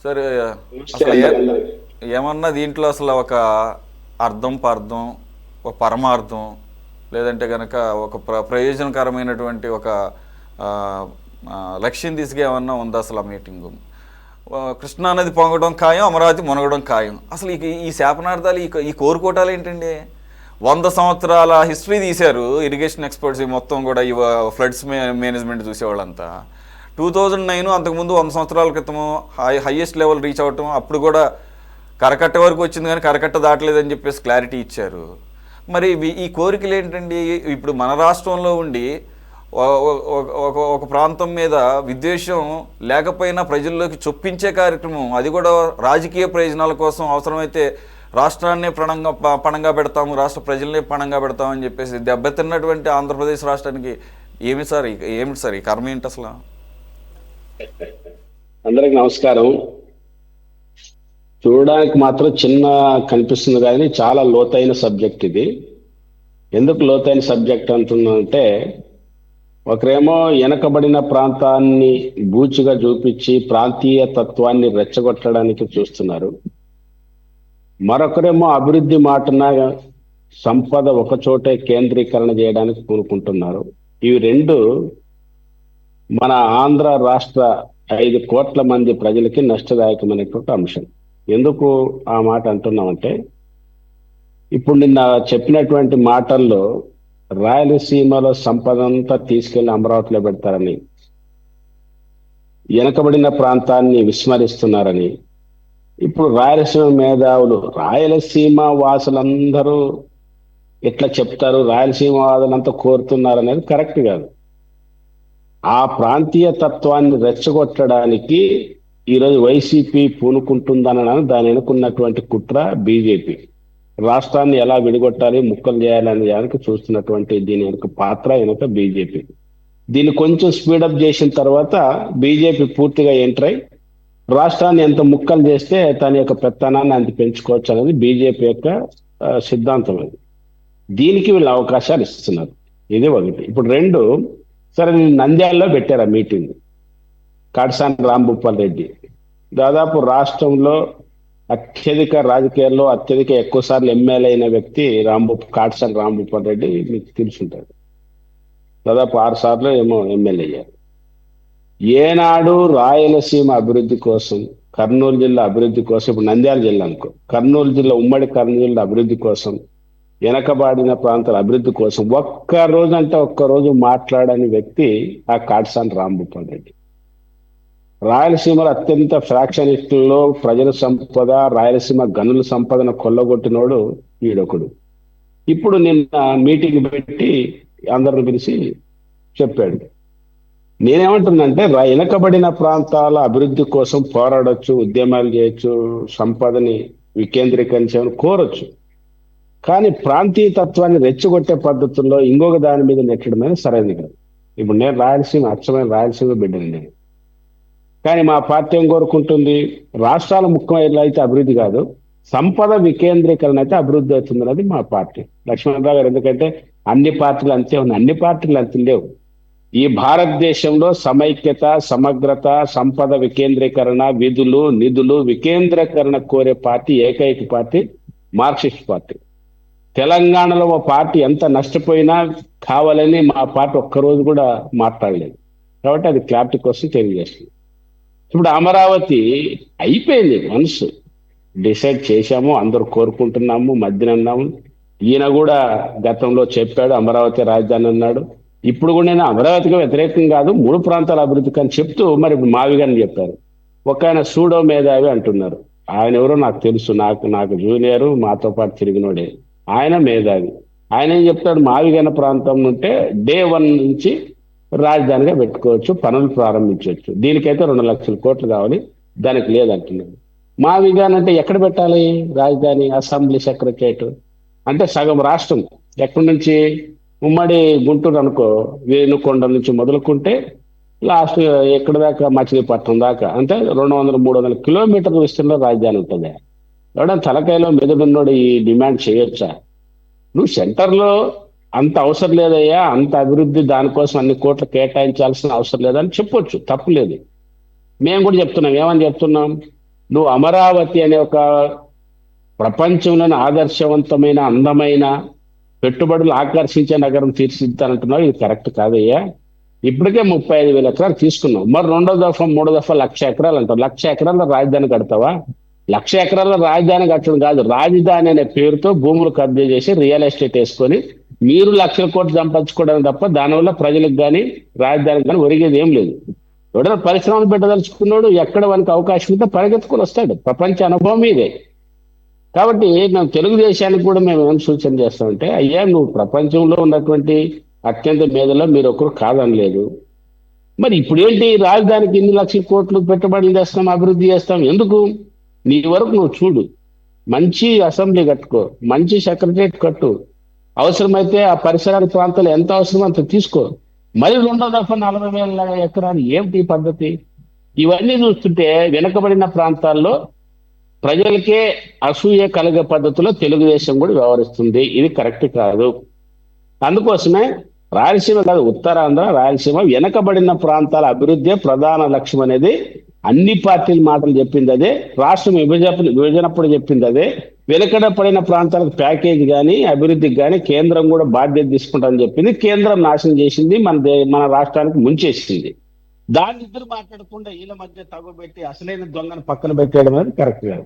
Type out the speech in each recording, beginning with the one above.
సరే, నమస్తే అసలు అందరికి. ఏమన్నా దీంట్లో అసలు ఒక అర్థం పర్థం, ఒక పరమార్థం, లేదంటే కనుక ఒక ప్రయోజనకరమైనటువంటి ఒక ఆ, ఆ, లక్ష్యం దిశగా ఏమన్నా ఉందా అసలు ఆ మీటింగు? కృష్ణానది పొంగడం ఖాయం, అమరావతి మునగడం ఖాయం. అసలు ఈ శాపనార్థాలు, ఈ కోరుకోటాలు ఏంటండి? 100 సంవత్సరాల హిస్టరీ తీశారు ఇరిగేషన్ ఎక్స్పర్ట్స్ మొత్తం కూడా, ఈ ఫ్లడ్స్ మేనేజ్మెంట్ చూసేవాళ్ళంతా. 2009 అంతకుముందు 100 సంవత్సరాల క్రితము హైయెస్ట్ లెవెల్ రీచ్ అవ్వటం, అప్పుడు కూడా కరకట్ట వరకు వచ్చింది కానీ కరకట్ట దాటలేదని చెప్పేసి క్లారిటీ ఇచ్చారు. మరి ఈ కోరికలు ఏంటండి? ఇప్పుడు మన రాష్ట్రంలో ఉండి ఒక ప్రాంతం మీద విద్వేషం లేకపోయినా ప్రజల్లోకి చొప్పించే కార్యక్రమం, అది కూడా రాజకీయ ప్రయోజనాల కోసం, అవసరమైతే రాష్ట్రాన్నే పణంగా పెడతాము, రాష్ట్ర ప్రజల్నే పణంగా పెడతామని చెప్పేసి దెబ్బతిన్నటువంటి ఆంధ్రప్రదేశ్ రాష్ట్రానికి ఏమిటి సార్ ఈ కర్మ ఏంటి అసలు? అందరికి నమస్కారం. చూడడానికి మాత్రం చిన్న కనిపిస్తుంది కానీ చాలా లోతైన సబ్జెక్ట్ ఇది. ఎందుకు లోతైన సబ్జెక్ట్ అంటున్నానంటే, ఒకరేమో వెనకబడిన ప్రాంతాన్ని బూచిగా చూపించి ప్రాంతీయ తత్వాన్ని రెచ్చగొట్టడానికి చూస్తున్నారు. మరొకరేమో అభివృద్ధి మాటన సంపద ఒకచోటే కేంద్రీకరణ చేయడానికి కోరుకుంటున్నారు. ఇవి రెండు మన ఆంధ్ర రాష్ట్ర 5 కోట్ల మంది ప్రజలకి నష్టదాయకమైనటువంటి అంశం. ఎందుకు ఆ మాట అంటున్నామంటే, ఇప్పుడు నిన్న చెప్పినటువంటి మాటల్లో రాయలసీమలో సంపద అంతా తీసుకెళ్లి అమరావతిలో పెడతారని, వెనకబడిన ప్రాంతాన్ని విస్మరిస్తున్నారని, ఇప్పుడు రాయలసీమ మేధావులు, రాయలసీమ వాసులందరూ ఎట్లా చెప్తారు, రాయలసీమ వాదులంతా కోరుతున్నారనేది కరెక్ట్ కాదు. ఆ ప్రాంతీయ తత్వాన్ని రెచ్చగొట్టడానికి ఈరోజు వైసీపీ పూనుకుంటుందనడానికి దాని వెనుకున్నటువంటి కుట్ర బీజేపీ. రాష్ట్రాన్ని ఎలా విడగొట్టాలి, ముక్కలు చేయాలనే దానికి చూస్తున్నటువంటి దీని వెనుక పాత్ర వెనుక బీజేపీ. దీన్ని కొంచెం స్పీడప్ చేసిన తర్వాత బీజేపీ పూర్తిగా ఎంటర్ అయి రాష్ట్రాన్ని ఎంత ముక్కలు చేస్తే తన యొక్క పెత్తనాన్ని అంత పెంచుకోవచ్చు అనేది బీజేపీ యొక్క సిద్ధాంతం. అది దీనికి వీళ్ళు అవకాశాలు ఇస్తున్నారు. ఇది ఒకటి. ఇప్పుడు రెండు, సరే నంద్యాలలో పెట్టారు ఆ మీటింగ్. కాటసాని రాంభూపాల్ రెడ్డి దాదాపు రాష్ట్రంలో అత్యధిక రాజకీయాల్లో ఎక్కువ సార్లు ఎమ్మెల్యే అయిన వ్యక్తి కాటసాని రాంభూపాల్ రెడ్డి, మీకు తెలుసుంటారు. దాదాపు 6 సార్లు ఏమో ఎమ్మెల్యే అయ్యారు. ఏనాడు రాయలసీమ అభివృద్ధి కోసం, కర్నూలు జిల్లా అభివృద్ధి కోసం, ఇప్పుడు నంద్యాల జిల్లా అనుకో, కర్నూలు జిల్లా, ఉమ్మడి కర్నూలు జిల్లా అభివృద్ధి కోసం, వెనకబాడిన ప్రాంతాల అభివృద్ధి కోసం ఒక్క రోజు మాట్లాడని వ్యక్తి ఆ కాటసాని రాంభూపాల్ రెడ్డి. రాయలసీమలో అత్యంత ఫ్రాక్షనిస్టుల్లో ప్రజల సంపద, రాయలసీమ గనుల సంపదను కొల్లగొట్టినోడు ఈడొకడు. ఇప్పుడు నిన్న మీటింగ్ పెట్టి అందరిని పిలిచి చెప్పాడు. నేనేమంటున్నానంటే, వెనకబడిన ప్రాంతాల అభివృద్ధి కోసం పోరాడొచ్చు, ఉద్యమాలు చేయొచ్చు, సంపదని వికేంద్రీకరించాలని కోరొచ్చు, కానీ ప్రాంతీయ తత్వాన్ని రెచ్చగొట్టే పద్ధతుల్లో ఇంకొక దాని మీద నెట్టడమే సరైనది కాదు. ఇప్పుడు నేను అచ్చమైన రాయలసీమ బిడ్డని నేను. కానీ మా పార్టీ ఏం కోరుకుంటుంది, రాష్ట్రాల ముఖ్యమైన అయితే అభివృద్ధి కాదు, సంపద వికేంద్రీకరణ అయితే అభివృద్ధి అవుతుంది అనేది మా పార్టీ. లక్ష్మణరావు గారు, ఎందుకంటే అన్ని పార్టీలు అంతే ఉన్నాయి, అన్ని పార్టీలు అంతే లేవు. ఈ భారతదేశంలో సమైక్యత, సమగ్రత, సంపద వికేంద్రీకరణ, విధులు నిధులు వికేంద్రీకరణ కోరే పార్టీ ఏకైక పార్టీ మార్క్సిస్ట్ పార్టీ. తెలంగాణలో మా పార్టీ ఎంత నష్టపోయినా కావాలని మా పార్టీ ఒక్కరోజు కూడా మాట్లాడలేదు. కాబట్టి అది క్లారిటీ కోసం తెలియజేస్తుంది. ఇప్పుడు అమరావతి అయిపోయింది, మనసు డిసైడ్ చేశాము, అందరూ కోరుకుంటున్నాము, మధ్యన అన్నాము. ఈయన కూడా గతంలో చెప్పాడు అమరావతి రాజధాని అన్నాడు. ఇప్పుడు కూడా నేను అమరావతికి వ్యతిరేకం కాదు, 3 ప్రాంతాల అభివృద్ధికి అని చెప్తూ మరి మావి గారిని చెప్పారు. ఒక ఆయన సూడో మేధావి అంటున్నారు. ఆయన ఎవరో నాకు తెలుసు, నాకు జూనియరు, మాతో పాటు తిరిగినోడే. ఆయన మేధావి. ఆయన ఏం చెప్తాడు, మావిగన ప్రాంతం ఉంటే డే 1 నుంచి రాజధానిగా పెట్టుకోవచ్చు, పనులు ప్రారంభించవచ్చు, దీనికైతే 2 లక్షల కోట్లు కావాలి, దానికి లేదంటున్నాడు. మావిగాన్ అంటే ఎక్కడ పెట్టాలి రాజధాని? అసెంబ్లీ సెక్రటరియట్ అంటే సగం రాష్ట్రం ఎక్కడి నుంచి, ఉమ్మడి గుంటూరు అనుకో, వేణుకొండ నుంచి మొదలుకుంటే లాస్ట్ ఎక్కడి దాకా, మచిలీపట్నం దాకా, అంటే 200-300 కిలోమీటర్ల విస్తీర్ణంలో రాజధాని ఉంటుంది. ఎవడన్నా తలకాయలో మెదడున్నోడు ఈ డిమాండ్ చేయొచ్చా? నువ్వు సెంటర్లో అంత అవసరం లేదయ్యా, అంత అభివృద్ధి దానికోసం అన్ని కోట్లు కేటాయించాల్సిన అవసరం లేదని చెప్పొచ్చు, తప్పులేదు. మేము కూడా చెప్తున్నాం. ఏమని చెప్తున్నాం? నువ్వు అమరావతి అనే ఒక ప్రపంచంలోని ఆదర్శవంతమైన అందమైన పెట్టుబడులు ఆకర్షించే నగరం తీర్చిదిద్దానంటున్నావు. ఇది కరెక్ట్ కాదయ్యా. ఇప్పటికే 35,000 ఎకరాలు తీసుకున్నావు. మరి రెండో దఫా మూడో దఫా 1,00,000 ఎకరాలు అంటావు. 1,00,000 ఎకరాల రాజధాని కడతావా? 1,00,000 ఎకరాల రాజధాని కట్టడం కాదు, రాజధాని అనే పేరుతో భూములు కబ్జా చేసి రియల్ ఎస్టేట్ వేసుకొని మీరు లక్షల కోట్లు సంపాదించుకోవడానికి తప్ప దానివల్ల ప్రజలకు కానీ రాజధానికి కానీ ఒరిగేది ఏం లేదు. ఎవడైనా పరిశ్రమలు పెట్టదలుచుకున్నాడు ఎక్కడ వానికి అవకాశం ఉంటే పరిగెత్తుకొని వస్తాడు. ప్రపంచ అనుభవం ఇదే. కాబట్టి మేము తెలుగుదేశానికి కూడా మేము ఏం సూచన చేస్తామంటే, అయ్యా నువ్వు ప్రపంచంలో ఉన్నటువంటి అత్యంత మేధలో మీరు ఒకరు కాదనలేదు. మరి ఇప్పుడు ఏంటి రాజధానికి ఇన్ని లక్షల కోట్లు పెట్టుబడులు చేస్తాం, అభివృద్ధి చేస్తాం ఎందుకు? నీ వరకు నువ్వు చూడు, మంచి అసెంబ్లీ కట్టుకో, మంచి సెక్రటరియట్ కట్టు, అవసరమైతే ఆ పరిసరాల ప్రాంతాలు ఎంత అవసరమో అంత తీసుకో. మరి రెండో దఫా 40,000 ఎకరాలు ఏమిటి ఈ పద్ధతి? ఇవన్నీ చూస్తుంటే వెనుకబడిన ప్రాంతాల్లో ప్రజలకే అసూయ కలిగే పద్ధతిలో తెలుగుదేశం కూడా వ్యవహరిస్తుంది. ఇది కరెక్ట్ కాదు. అందుకోసమే రాయలసీమ కాదు, ఉత్తరాంధ్ర రాయలసీమ వెనకబడిన ప్రాంతాల అభివృద్ధి ప్రధాన లక్ష్యం అనేది అన్ని పార్టీల మాటలు చెప్పింది అదే, రాష్ట్రం విభజనప్పుడు చెప్పింది అదే. వెనుకబడిన ప్రాంతాలకు ప్యాకేజ్ కానీ అభివృద్ధికి కానీ కేంద్రం కూడా బాధ్యత తీసుకుంటామని చెప్పింది. కేంద్రం నాశనం చేసింది, మన రాష్ట్రానికి ముంచేసింది. దాన్ని ఇద్దరు మాట్లాడకుండా వీళ్ళ మధ్య తగుపెట్టి అసలైన దొంగను పక్కన పెట్టేయడం అనేది కరెక్ట్ కాదు.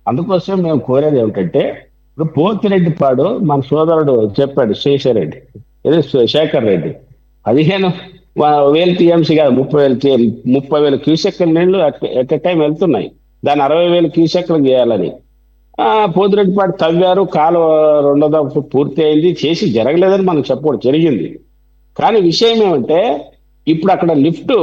అందుకోసం మేము కోరేది ఏమిటంటే, ఇప్పుడు పోతిరెడ్డిపాడు మన సోదరుడు చెప్పాడు, శేషరెడ్డి శేఖర్ రెడ్డి 15,000 టీఎంసీ కాదు 30,000 క్యూసెక్ల నీళ్లు ఎట్ ఎ టైం వెళ్తున్నాయి. దాన్ని 60,000 క్యూసెక్లు చేయాలని పోతిరెడ్డిపాడు తవ్వారు. కాలువ రెండో దఫా పూర్తి అయింది, చేసి జరగలేదని మనం చెప్పడం జరిగింది. కానీ విషయం ఏమంటే, ఇప్పుడు అక్కడ లిఫ్ట్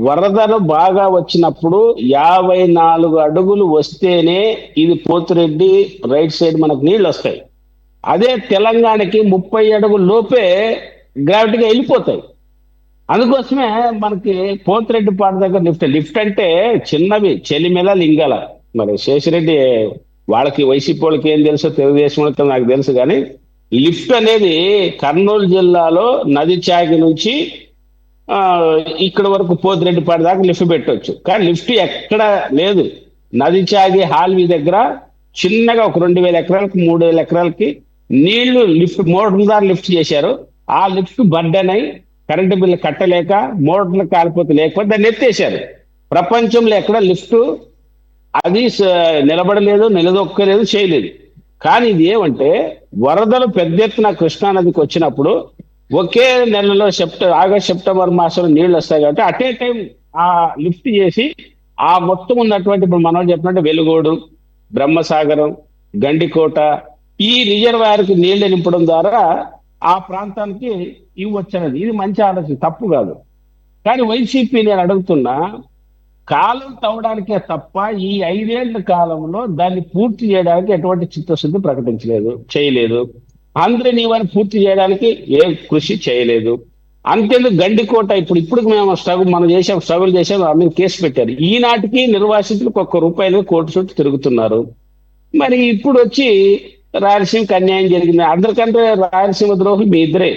వరదలు బాగా వచ్చినప్పుడు 54 అడుగులు వస్తేనే ఇది పోతిరెడ్డి రైట్ సైడ్ మనకు నీళ్ళు వస్తాయి. అదే తెలంగాణకి 30 అడుగుల లోపే గ్రావిటీగా వెళ్ళిపోతాయి. అందుకోసమే మనకి పోతిరెడ్డిపాడు దగ్గర లిఫ్ట్ అంటే చిన్నవి చెలిమెల లింగాల. మరి శేషరెడ్డి వాళ్ళకి వైసీపీ వాళ్ళకి ఏం తెలుసో తెలుగుదేశం వాళ్ళకి నాకు తెలుసు, కానీ లిఫ్ట్ అనేది కర్నూలు జిల్లాలో నది చాగి నుంచి ఇక్కడ వరకు పోతిరెడ్డిపాడు దాకా లిఫ్ట్ పెట్టవచ్చు. కానీ లిఫ్ట్ ఎక్కడ లేదు. నది చాగి హాల్వీ దగ్గర చిన్నగా ఒక 2,000 ఎకరాలకి 3,000 ఎకరాలకి నీళ్లు లిఫ్ట్ మోటార్ ద్వారా లిఫ్ట్ చేశారు. ఆ లిఫ్ట్ బర్డెన్ అయి కరెంటు బిల్లు కట్టలేక మోటార్లు కాలిపోతే లేకపోతే దాన్ని ఎత్తేసారు. ప్రపంచంలో ఎక్కడ లిఫ్ట్ అది నిలబడలేదు, నిలదొక్కలేదు, చేయలేదు. కానీ ఇది ఏమంటే, వరదలు పెద్ద ఎత్తున కృష్ణానదికి వచ్చినప్పుడు ఒకే నెలలో ఆగస్ట్ సెప్టెంబర్ మాసంలో నీళ్లు వస్తాయి కాబట్టి అట్ ఏ టైం ఆ లిఫ్ట్ చేసి ఆ మొత్తం ఉన్నటువంటి ఇప్పుడు మనం చెప్పినట్టు వెలుగోడు, బ్రహ్మసాగరం, గండికోట ఈ రిజర్వాయర్కి నీళ్లు నింపడం ద్వారా ఆ ప్రాంతానికి ఇవ్వచ్చనేది ఇది మంచి ఆలోచన, తప్పు కాదు. కానీ వైసీపీ నేను అడుగుతున్నా, కాలం తవ్వడానికే తప్ప ఈ 5 ఏళ్ల కాలంలో దాన్ని పూర్తి చేయడానికి ఎటువంటి చిత్తశుద్ధి చేయలేదు. ఆంధ్రనీవాన్ని పూర్తి చేయడానికి ఏ కృషి చేయలేదు. అంతేందుకు గండికోట ఇప్పుడు మేము స్ట్రగుల్ చేసాం, ఆమె కేసు పెట్టారు. ఈనాటికి నిర్వాసితులకు ₹1 కోటి చుట్టూ తిరుగుతున్నారు. మరి ఇప్పుడు వచ్చి రాయలసీమకి అన్యాయం జరిగింది. అందరికంటే రాయలసీమ ద్రోహులు మీ ఇద్దరే,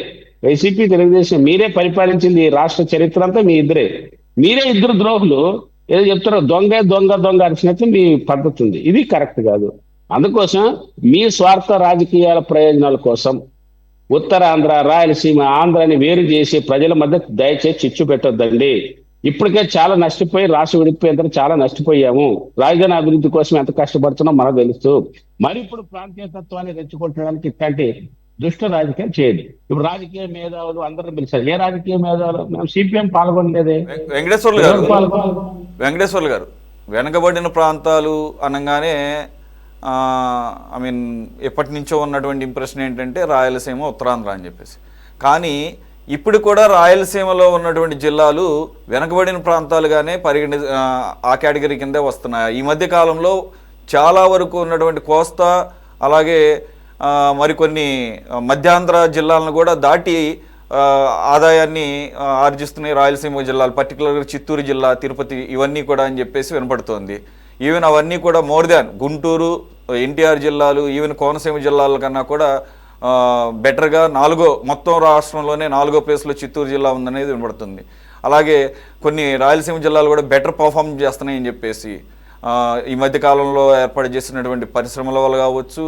వైసీపీ తెలుగుదేశం. మీరే పరిపాలించింది రాష్ట్ర చరిత్ర అంతా మీ ఇద్దరే. మీరే ఇద్దరు ద్రోహులు. ఏదో చెప్తారో దొంగ అరిచినట్లు మీ పద్ధతి ఉంది. ఇది కరెక్ట్ కాదు. అందుకోసం మీ స్వార్థ రాజకీయాల ప్రయోజనాల కోసం ఉత్తరాంధ్ర రాయలసీమ ఆంధ్రాని వేరు చేసి ప్రజల మధ్య దయచేసి చిచ్చు పెట్టొద్దండి. ఇప్పటికే చాలా నష్టపోయి రాష్ట్ర విడిపోయేంత చాలా నష్టపోయాము. రాజధాని అభివృద్ధి కోసం ఎంత కష్టపడుతున్నాం మనకు తెలుసు. మరి ఇప్పుడు ప్రాంతీయతత్వాన్ని రెచ్చగొట్టడానికి ఇట్లాంటి దుష్ట రాజకీయాలు చేయండి. ఇప్పుడు రాజకీయ మేధావులు అందరూ పిలిచారు. ఏ రాజకీయ మేధావులు? మేము సిపిఎం పాల్గొనలేదే. వెంకటేశ్వర్లు గారు వెనకబడిన ప్రాంతాలు అనగానే ఎప్పటి నుంచో ఉన్నటువంటి ఇంప్రెషన్ ఏంటంటే రాయలసీమ, ఉత్తరాంధ్ర అని చెప్పేసి. కానీ ఇప్పుడు కూడా రాయలసీమలో ఉన్నటువంటి జిల్లాలు వెనకబడిన ప్రాంతాలుగానే ఆ కేటగిరీ కిందే వస్తున్నాయి. ఈ మధ్య కాలంలో చాలా వరకు ఉన్నటువంటి కోస్తా అలాగే మరికొన్ని మధ్యాంధ్ర జిల్లాలను కూడా దాటి ఆదాయాన్ని ఆర్జిస్తున్నాయి రాయలసీమ జిల్లాలు, పర్టికులర్గా చిత్తూరు జిల్లా, తిరుపతి ఇవన్నీ కూడా అని చెప్పేసి వినపడుతోంది. ఈవెన్ అవన్నీ కూడా మోర్ దాన్ గుంటూరు, ఎన్టీఆర్ జిల్లాలు, ఈవెన్ కోనసీమ జిల్లాల కన్నా కూడా బెటర్గా మొత్తం రాష్ట్రంలోనే 4వ ప్లేస్లో చిత్తూరు జిల్లా ఉందనేది వినపడుతుంది. అలాగే కొన్ని రాయలసీమ జిల్లాలు కూడా బెటర్ పర్ఫార్మ్ చేస్తున్నాయని చెప్పేసి ఈ మధ్య కాలంలో ఏర్పాటు చేసినటువంటి పరిశ్రమల వల్ల కావచ్చు,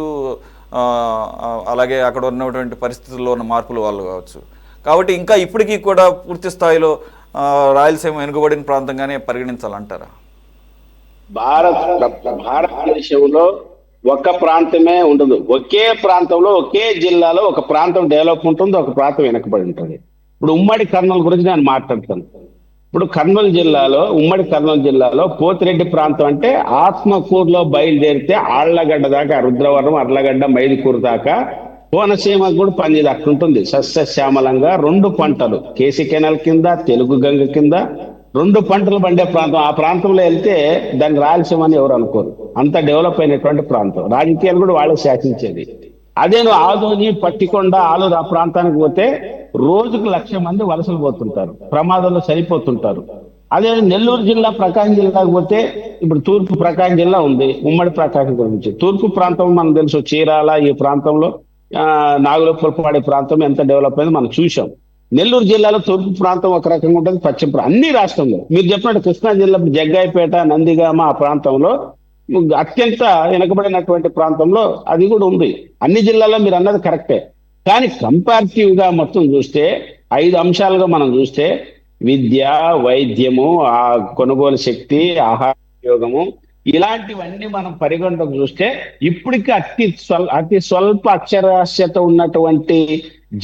అలాగే అక్కడ ఉన్నటువంటి పరిస్థితుల్లో ఉన్న మార్పుల వల్ల కావచ్చు. కాబట్టి ఇంకా ఇప్పటికీ కూడా పూర్తి స్థాయిలో రాయలసీమ వెనుకబడిన ప్రాంతంగానే పరిగణించాలంటారా? భారతదేశంలో ఒక ప్రాంతమే ఉండదు. ఒకే ప్రాంతంలో ఒకే జిల్లాలో ఒక ప్రాంతం డెవలప్ ఉంటుంది, ఒక ప్రాంతం వెనకబడి ఉంటుంది. ఇప్పుడు ఉమ్మడి కర్నూలు గురించి నేను మాట్లాడతాను. ఇప్పుడు ఉమ్మడి కర్నూలు జిల్లాలో పోతిరెడ్డి ప్రాంతం అంటే ఆత్మకూరులో బయలుదేరితే ఆళ్లగడ్డ దాకా, రుద్రవరం, అర్లగడ్డ, మైదుకూరు దాకా, కోనసీమకు కూడా పనిది అట్లుంటుంది. సస్యశ్యామలంగా 2 పంటలు, కేసీ కెనాల్ కింద, తెలుగు గంగ కింద 2 పంటలు పండే ప్రాంతం. ఆ ప్రాంతంలో వెళ్తే దాన్ని రాయలసీమ అని ఎవరు అనుకోరు. అంత డెవలప్ అయినటువంటి ప్రాంతం. రాజకీయాలు కూడా వాళ్ళే శాసించేది. అదే నువ్వు ఆదోని, పట్టికొండ, ఆలూరు ఆ ప్రాంతానికి పోతే రోజుకు 1,00,000 మంది వలసలు పోతుంటారు, ప్రమాదంలో చనిపోతుంటారు. అదే నెల్లూరు జిల్లా, ప్రకాశం జిల్లాకు పోతే, ఇప్పుడు తూర్పు ప్రకాశం జిల్లా ఉంది, ఉమ్మడి ప్రకాశం గురించి తూర్పు ప్రాంతం మనకు తెలుసు. చీరాల ఈ ప్రాంతంలో, నాగులపురపాడే ప్రాంతం ఎంత డెవలప్ అయింది మనం చూసాం. నెల్లూరు జిల్లాలో తూర్పు ప్రాంతం ఒక రకంగా ఉంటుంది, పశ్చిమ అన్ని రాష్ట్రంలో మీరు చెప్పినట్టు కృష్ణా జిల్లా జగ్గాయపేట, నందిగామ ఆ ప్రాంతంలో అత్యంత వెనకబడినటువంటి ప్రాంతంలో అది కూడా ఉంది. అన్ని జిల్లాల్లో మీరు అన్నది కరెక్టే. కానీ కంపారిటివ్ గా మొత్తం చూస్తే 5 అంశాలుగా మనం చూస్తే విద్య, వైద్యము, ఆ కొనుగోలు శక్తి, ఆహార వినియోగము, ఇలాంటివన్నీ మనం పరిగణలోకి చూస్తే ఇప్పటికీ అతి స్వల్ప అక్షరాస్యత ఉన్నటువంటి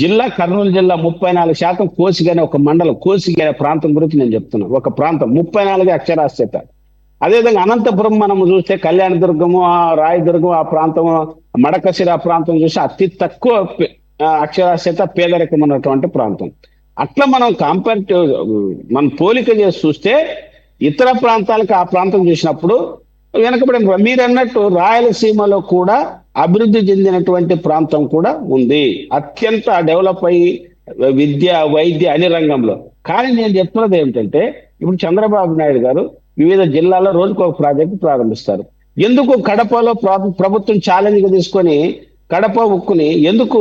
జిల్లా కర్నూలు జిల్లా. 34% కోసిగానే, ఒక మండలం కోసిగానే ప్రాంతం గురించి నేను చెప్తున్నాను. ఒక ప్రాంతం 34 అక్షరాస్యత. అదేవిధంగా అనంతపురం మనం చూస్తే కళ్యాణదుర్గము, రాయదుర్గం ఆ ప్రాంతం, మడకశిర ప్రాంతం చూస్తే అతి తక్కువ అక్షరాస్యత, పేదరికం ఉన్నటువంటి ప్రాంతం. అట్లా మనం మనం పోలిక చేసి చూస్తే ఇతర ప్రాంతాలకు ఆ ప్రాంతం చూసినప్పుడు వెనకబడిన, మీరు అన్నట్టు రాయలసీమలో కూడా అభివృద్ధి చెందినటువంటి ప్రాంతం కూడా ఉంది, అత్యంత డెవలప్ అయ్యి విద్య, వైద్య అన్ని రంగంలో. కానీ నేను చెప్తున్నది ఏమిటంటే, ఇప్పుడు చంద్రబాబు నాయుడు గారు వివిధ జిల్లాల్లో రోజుకు ఒక ప్రాజెక్టు ప్రారంభిస్తారు. ఎందుకు కడపలో ప్రభుత్వం ఛాలెంజ్ గా తీసుకొని, కడప ఉక్కుని ఎందుకు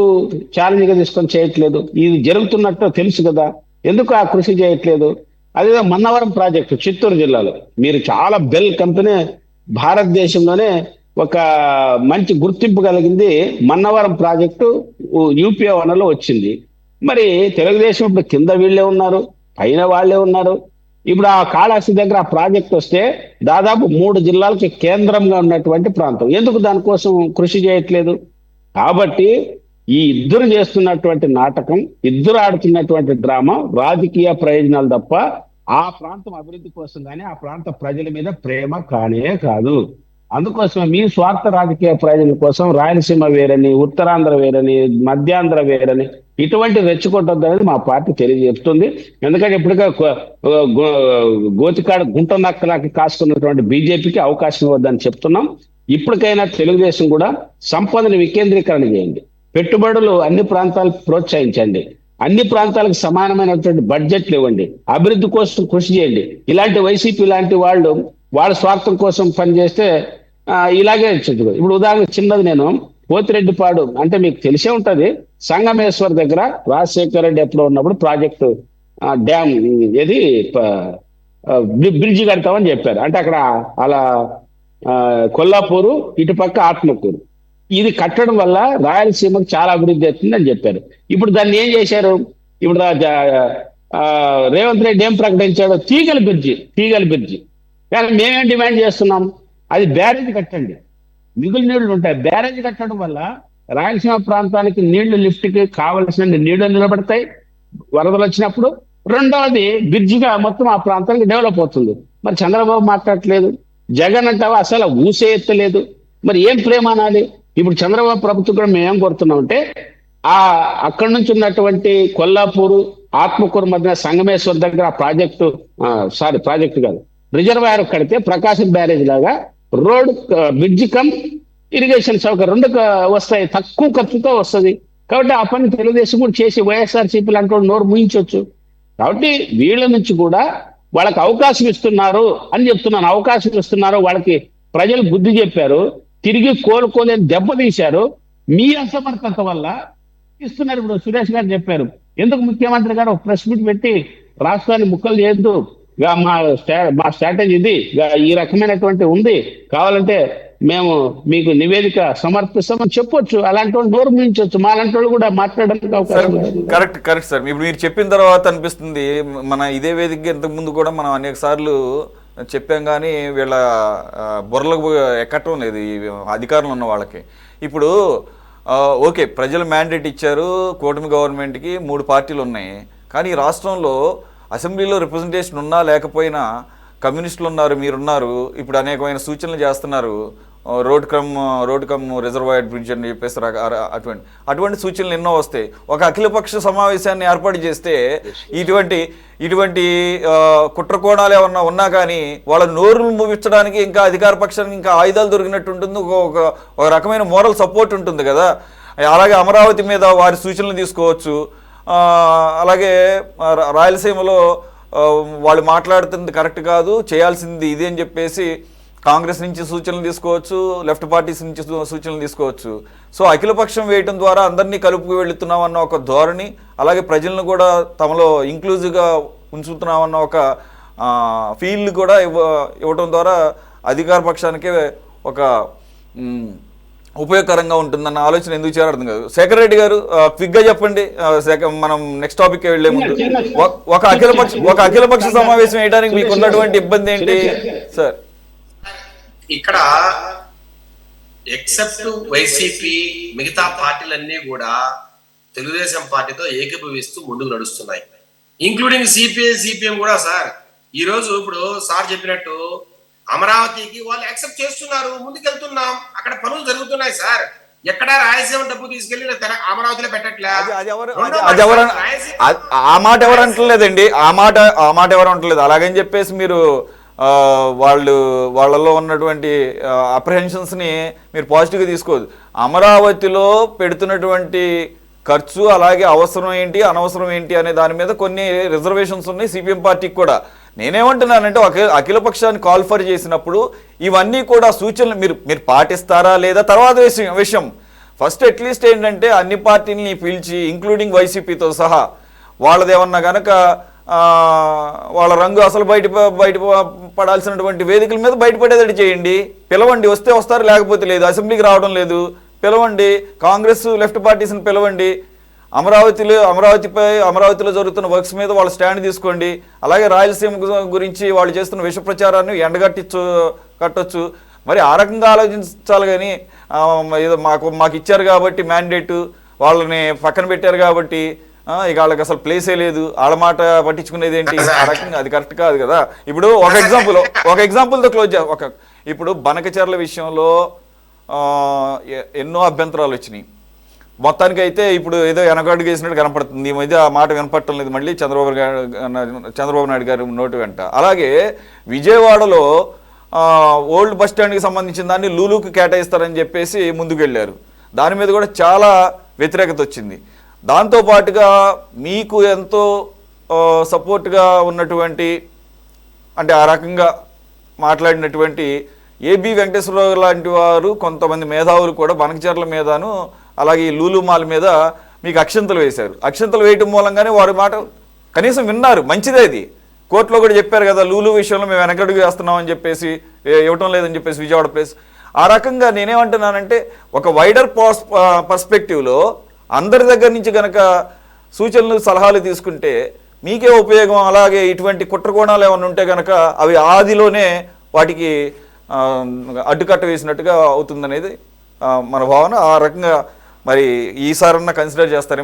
ఛాలెంజ్ గా తీసుకొని చేయట్లేదు? ఇది జరుగుతున్నట్టు తెలుసు కదా, ఎందుకు ఆ కృషి చేయట్లేదు? అదే మన్నవరం ప్రాజెక్టు చిత్తూరు జిల్లాలో, మీరు చాలా బెల్ కంపెనీ, భారతదేశంలోనే ఒక మంచి గుర్తింపు కలిగింది మన్నవరం ప్రాజెక్టు యూపీఏ వనలో వచ్చింది. మరి తెలుగుదేశం ఇప్పుడు కింద వీళ్ళే ఉన్నారు, పైన వాళ్ళే ఉన్నారు. ఇప్పుడు ఆ కాళహస్తి దగ్గర ఆ ప్రాజెక్ట్ వస్తే దాదాపు 3 జిల్లాలకి కేంద్రంగా ఉన్నటువంటి ప్రాంతం, ఎందుకు దానికోసం కృషి చేయట్లేదు? కాబట్టి ఈ ఇద్దరు చేస్తున్నటువంటి నాటకం, ఇద్దరు ఆడుతున్నటువంటి డ్రామా రాజకీయ ప్రయోజనాలు తప్ప ఆ ప్రాంతం అభివృద్ధి కోసం కానీ ఆ ప్రాంత ప్రజల మీద ప్రేమ కానే కాదు. అందుకోసం మీ స్వార్థ రాజకీయ ప్రయోజనం కోసం రాయలసీమ వేరని, ఉత్తరాంధ్ర వేరని, మధ్యాంధ్ర వేరని ఇటువంటి రెచ్చుకొట్టద్దు అనేది మా పార్టీ తెలియజేస్తుంది. ఎందుకంటే ఇప్పటికే గోతికాడ గుంట నక్కలకి కాస్తున్నటువంటి బీజేపీకి అవకాశం ఇవ్వద్దని చెప్తున్నాం. ఇప్పటికైనా తెలుగుదేశం కూడా సంపదను వికేంద్రీకరణ చేయండి, పెట్టుబడులు అన్ని ప్రాంతాలకు ప్రోత్సహించండి, అన్ని ప్రాంతాలకు సమానమైనటువంటి బడ్జెట్లు ఇవ్వండి, అభివృద్ధి కోసం కృషి చేయండి. ఇలాంటి వైసీపీ లాంటి వాళ్ళు వాళ్ళ స్వార్థం కోసం పనిచేస్తే ఇలాగే చెప్తుంది. ఇప్పుడు ఉదాహరణ చిన్నది, నేను పోతిరెడ్డిపాడు అంటే మీకు తెలిసే ఉంటది, సంగమేశ్వర్ దగ్గర రాజశేఖర రెడ్డి ఎప్పుడు ఉన్నప్పుడు ప్రాజెక్టు డ్యామ్ ఏది బ్రిడ్జి కడతామని చెప్పారు. అంటే అక్కడ అలా కొల్లాపూరు, ఇటుపక్క ఆత్మకూరు, ఇది కట్టడం వల్ల రాయలసీమకు చాలా అభివృద్ధి అవుతుందని చెప్పారు. ఇప్పుడు దాన్ని ఏం చేశారు? ఇప్పుడు రేవంత్ రెడ్డి ఏం ప్రకటించాడు? తీగల బ్రిడ్జి. కానీ మేమేం డిమాండ్ చేస్తున్నాం? అది బ్యారేజ్ కట్టండి, మిగులు నీళ్లు ఉంటాయి. బ్యారేజ్ కట్టడం వల్ల రాయలసీమ ప్రాంతానికి నీళ్లు, లిఫ్ట్కి కావలసిన నీళ్లు నిలబడతాయి వరదలు వచ్చినప్పుడు. రెండవది బ్రిడ్జిగా మొత్తం ఆ ప్రాంతానికి డెవలప్ అవుతుంది. మరి చంద్రబాబు మాట్లాడట్లేదు, జగన్ అంటావా అసలు ఊసే ఎత్తలేదు. మరి ఏం ప్రేమ అనాలి? ఇప్పుడు చంద్రబాబు ప్రభుత్వం కూడా మేము ఏం కోరుతున్నామంటే, అక్కడి నుంచి ఉన్నటువంటి కొల్లాపూరు, ఆత్మకూరు మధ్య సంగమేశ్వర్ దగ్గర ప్రాజెక్టు కాదు, రిజర్వాయర్ కడితే ప్రకాశం బ్యారేజ్ లాగా రోడ్, బ్రిడ్జి కమ్ ఇరిగేషన్ సౌకర్యం 2 వస్తాయి, తక్కువ ఖర్చుతో వస్తుంది. కాబట్టి ఆ పని తెలుగుదేశం కూడా చేసి వైఎస్ఆర్సీపీ లాంటి నోరు ముయించవచ్చు. కాబట్టి వీళ్ళ నుంచి కూడా వాళ్ళకి అవకాశం ఇస్తున్నారు అని చెప్తున్నాను. అవకాశం ఇస్తున్నారు, వాళ్ళకి ప్రజలు బుద్ధి చెప్పారు, తిరిగి కోలుకోలేని దెబ్బతీశారు. మీ అసమర్థత వల్ల ఇస్తున్నారు. ఇప్పుడు సురేష్ గారు చెప్పారు, ఎందుకు ముఖ్యమంత్రి గారు ఒక ప్రెస్ మీట్ పెట్టి రాష్ట్రాన్ని ముక్కలు చేయొద్దు, మా స్ట్రాటజీ ఇది, ఈ రకమైనటువంటి ఉంది, కావాలంటే మేము మీకు నివేదిక సమర్పిస్తామని చెప్పొచ్చు. అలాంటి వాళ్ళు నోరు మించవచ్చు, మాలాంటి వాళ్ళు కూడా మాట్లాడడానికి అవకాశం ఉంది. Correct sir. ఇప్పుడు మీరు చెప్పిన తర్వాత అనిపిస్తుంది, మన ఇదే వేదిక ఇంతకు ముందు కూడా మనం అనేక సార్లు చెప్పాం, కానీ వీళ్ళ బుర్రలకు ఎక్కటం లేదు ఈ అధికారంలో ఉన్న వాళ్ళకి. ఇప్పుడు ఓకే, ప్రజలు మ్యాండేట్ ఇచ్చారు, కూటమి గవర్నమెంట్కి 3 పార్టీలు ఉన్నాయి, కానీ ఈ రాష్ట్రంలో అసెంబ్లీలో రిప్రజెంటేషన్ ఉన్నా లేకపోయినా కమ్యూనిస్టులు ఉన్నారు, మీరున్నారు, ఇప్పుడు అనేకమైన సూచనలు చేస్తున్నారు, రోడ్ కమ్ రిజర్వాయర్ బ్రిడ్జ్ అని చెప్పేసి అటువంటి సూచనలు ఎన్నో వస్తాయి. ఒక అఖిలపక్ష సమావేశాన్ని ఏర్పాటు చేస్తే ఇటువంటి కుట్రకోణాలు ఏమన్నా ఉన్నా కానీ వాళ్ళ నోరును మూపించడానికి ఇంకా అధికార పక్షానికి ఇంకా ఆయుధాలు దొరికినట్టు ఉంటుంది, ఒక రకమైన మోరల్ సపోర్ట్ ఉంటుంది కదా. అలాగే అమరావతి మీద వారి సూచనలు తీసుకోవచ్చు. అలాగే రాయలసీమలో వాళ్ళు మాట్లాడుతుంది కరెక్ట్ కాదు, చేయాల్సింది ఇది అని చెప్పేసి కాంగ్రెస్ నుంచి సూచనలు తీసుకోవచ్చు, లెఫ్ట్ పార్టీస్ నుంచి సూచనలు తీసుకోవచ్చు. సో అఖిలపక్షం వేయటం ద్వారా అందరినీ కలుపుకు వెళుతున్నామన్న ఒక ధోరణి, అలాగే ప్రజలను కూడా తమలో ఇంక్లూజివ్గా ఉంచుతున్నామన్న ఒక ఫీల్ కూడా ఇవ్వటం ద్వారా అధికార పక్షానికే ఒక ఉపయోగకరంగా ఉంటుందన్న ఆలోచన ఎందుకు చేయాలి అర్థం కాదు. శేఖర్ రెడ్డి గారు క్విక్గా చెప్పండి, మనం నెక్స్ట్ టాపిక్ వెళ్లే ముందు ఒక అఖిలపక్ష సమావేశం వేయడానికి మీకు ఉన్నటువంటి ఇబ్బంది ఏంటి సార్? ఇక్కడ ఎక్సెప్ట్ వైసీపీ మిగతా పార్టీలన్నీ కూడా తెలుగుదేశం పార్టీతో ఏకీభవిస్తూ ముందుకు నడుస్తున్నాయి, ఇంక్లూడింగ్ సిపిఐ సిపిఎం కూడా. సార్ ఈ రోజు ఇప్పుడు సార్ చెప్పినట్టు అమరావతికి వాళ్ళు యాక్సెప్ట్ చేస్తున్నారు, ముందుకెళ్తున్నాం, అక్కడ పనులు జరుగుతున్నాయి సార్. ఎక్కడ రాయలసీమ డబ్బు తీసుకెళ్లి అమరావతిలో పెట్టట్లే. ఆ మాట ఎవరు అంటలేదండి, ఆ మాట ఎవరు అంటలేదు. అలాగని చెప్పేసి మీరు వాళ్ళలో ఉన్నటువంటి అప్రహెన్షన్స్ని మీరు పాజిటివ్గా తీసుకోవద్దు. అమరావతిలో పెడుతున్నటువంటి ఖర్చు, అలాగే అవసరం ఏంటి అనవసరం ఏంటి అనే దాని మీద కొన్ని రిజర్వేషన్స్ ఉన్నాయి సిపిఎం పార్టీకి కూడా. నేనేమంటున్నానంటే అఖిలపక్షాన్ని కాల్ఫర్ చేసినప్పుడు ఇవన్నీ కూడా సూచనలు మీరు పాటిస్తారా లేదా తర్వాత విషయం. ఫస్ట్ అట్లీస్ట్ ఏంటంటే అన్ని పార్టీలని పిలిచి ఇంక్లూడింగ్ వైసీపీతో సహా వాళ్ళదేమన్నా కనుక వాళ్ళ రంగు అసలు బయట పడాల్సినటువంటి వేదికల మీద బయటపడేదటి చేయండి, పిలవండి, వస్తే వస్తారు లేకపోతే లేదు. అసెంబ్లీకి రావడం లేదు, పిలవండి, కాంగ్రెస్ లెఫ్ట్ పార్టీస్ని పిలవండి, అమరావతిలో జరుగుతున్న వర్క్స్ మీద వాళ్ళ స్టాండ్ తీసుకోండి. అలాగే రాయలసీమ గురించి వాళ్ళు చేస్తున్న విష ప్రచారాన్ని కట్టొచ్చు. మరి ఆ రకంగా ఆలోచించాలి, కానీ ఏదో మాకు ఇచ్చారు కాబట్టి మ్యాండేటు, వాళ్ళని పక్కన పెట్టారు కాబట్టి ఇక వాళ్ళకి అసలు ప్లేసే లేదు, వాళ్ళ మాట పట్టించుకునేది ఏంటి, ఆ రకంగా అది కరెక్ట్ కాదు కదా. ఇప్పుడు ఒక ఎగ్జాంపుల్తో క్లోజ్ ఇప్పుడు బనకచర్ల విషయంలో ఎన్నో అభ్యంతరాలు వచ్చినాయి. మొత్తానికి అయితే ఇప్పుడు ఏదో వెనకడుగు వేసినట్టు కనపడుతుంది. ఈ మధ్య ఆ మాట వినపడటం లేదు మళ్ళీ చంద్రబాబు నాయుడు గారి నోటి వెంట. అలాగే విజయవాడలో ఓల్డ్ బస్ స్టాండ్కి సంబంధించిన దాన్ని లూలుకి కేటాయిస్తారని చెప్పేసి ముందుకు వెళ్ళారు. దాని మీద కూడా చాలా వ్యతిరేకత వచ్చింది. దాంతోపాటుగా మీకు ఎంతో సపోర్ట్గా ఉన్నటువంటి, అంటే ఆ రకంగా మాట్లాడినటువంటి ఏబి వెంకటేశ్వరరావు లాంటి వారు, కొంతమంది మేధావులు కూడా బనకచర్ల మీదను అలాగే ఈ లూలు మాల్ మీద మీకు అక్షంతలు వేశారు. అక్షంతలు వేయటం మూలంగానే వారి మాట కనీసం విన్నారు, మంచిదే. ఇది కోర్టులో కూడా చెప్పారు కదా, లూలు విషయంలో మేము వెనకడుగు వేస్తున్నామని చెప్పేసి, ఇవ్వటం లేదని చెప్పేసి విజయవాడ ప్లేస్. ఆ రకంగా నేనేమంటున్నానంటే ఒక వైడర్ పర్స్పెక్టివ్లో అందరి దగ్గర నుంచి కనుక సూచనలు సలహాలు తీసుకుంటే మీకే ఉపయోగం. అలాగే ఇటువంటి కుట్రకోణాలు ఏమైనా ఉంటే కనుక అవి ఆదిలోనే వాటికి అడ్డుకట్ట వేసినట్టుగా అవుతుందనేది మన భావన. ఆ రకంగా మరి ఈసారన్నా కన్సిడర్ చేస్తారేమో.